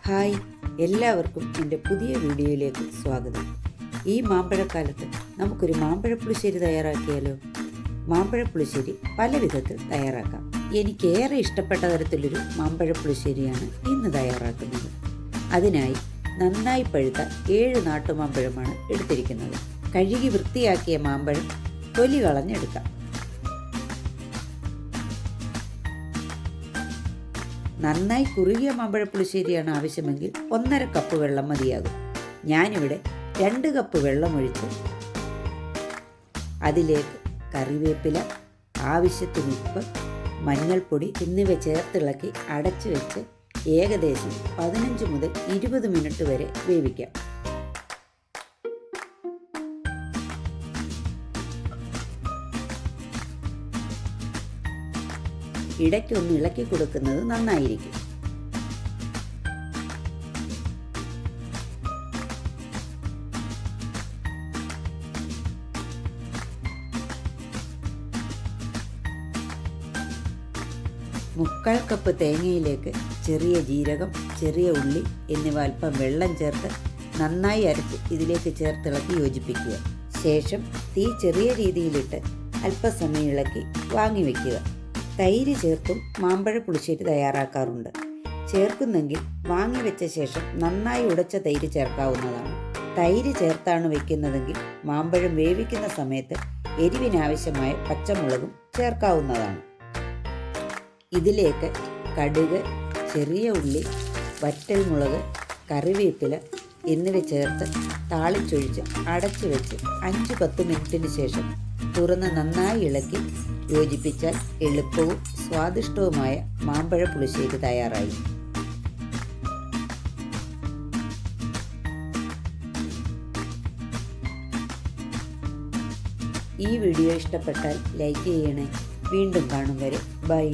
Hi, എല്ലാവർക്കും എൻ്റെ പുതിയ വീഡിയോയിലേക്ക് സ്വാഗതം. ഈ മാമ്പഴക്കാലത്ത് നമുക്കൊരു മാമ്പഴപ്പുളിശ്ശേരി തയ്യാറാക്കിയാലോ? മാമ്പഴപ്പുളിശ്ശേരി പല വിധത്തിൽ തയ്യാറാക്കാം. എനിക്കേറെ ഇഷ്ടപ്പെട്ട തരത്തിലൊരു മാമ്പഴപ്പുളിശ്ശേരിയാണ് ഇന്ന് തയ്യാറാക്കുന്നത്. അതിനായി നന്നായി പഴുത്ത 7 നാട്ടുമാമ്പഴമാണ് എടുത്തിരിക്കുന്നത്. കഴുകി വൃത്തിയാക്കിയ മാമ്പഴം തൊലി കളഞ്ഞെടുക്കാം. നന്നായി കുറുകിയ മാമ്പഴപ്പുളിശ്ശേരിയാണ് ആവശ്യമെങ്കിൽ 1.5 കപ്പ് വെള്ളം മതിയാകും. ഞാനിവിടെ 2 കപ്പ് വെള്ളമൊഴിച്ച് അതിലേക്ക് കറിവേപ്പില, ആവശ്യത്തിന് ഉപ്പ്, മഞ്ഞൾപ്പൊടി എന്നിവ ചേർത്തിളക്കി അടച്ചു വെച്ച് ഏകദേശം 15 മുതൽ 20 മിനിറ്റ് വരെ വേവിക്കാം. ഇടയ്ക്കൊന്ന് ഇളക്കി കൊടുക്കുന്നത് നന്നായിരിക്കും. മുക്കാൽ കപ്പ് തേങ്ങയിലേക്ക് ചെറിയ ജീരകം, ചെറിയ ഉള്ളി എന്നിവ അല്പം വെള്ളം ചേർത്ത് നന്നായി അരച്ച് ഇതിലേക്ക് ചേർത്തിളക്കി യോജിപ്പിക്കുക. ശേഷം തീ ചെറിയ രീതിയിലിട്ട് അല്പസമയം ഇളക്കി വാങ്ങി വയ്ക്കുക. തൈര് ചേർത്തും മാമ്പഴ പുളിശ്ശേരി തയ്യാറാക്കാറുണ്ട്. ചേർക്കുന്നെങ്കിൽ വാങ്ങി വെച്ച ശേഷം നന്നായി ഉടച്ച തൈര് ചേർക്കാവുന്നതാണ്. തൈര് ചേർത്താണ് വയ്ക്കുന്നതെങ്കിൽ മാമ്പഴം വേവിക്കുന്ന സമയത്ത് എരിവിനാവശ്യമായ പച്ചമുളകും ചേർക്കാവുന്നതാണ്. ഇതിലേക്ക് കടുക്, ചെറിയ ഉള്ളി, വറ്റൽമുളക്, കറിവേപ്പില എന്നിവ ചേർത്ത് താളിച്ചൊഴിച്ച് അടച്ചു വെച്ച് 5-10 മിനിറ്റിന് ശേഷം തുറന്ന് നന്നായി ഇളക്കി യോജിപ്പിച്ചാൽ എളുപ്പവും സ്വാദിഷ്ടവുമായ മാമ്പഴ പുളിശ്ശേരി തയ്യാറായി. ഈ വീഡിയോ ഇഷ്ടപ്പെട്ടാൽ ലൈക്ക് ചെയ്യണേ. വീണ്ടും കാണും വരെ ബൈ.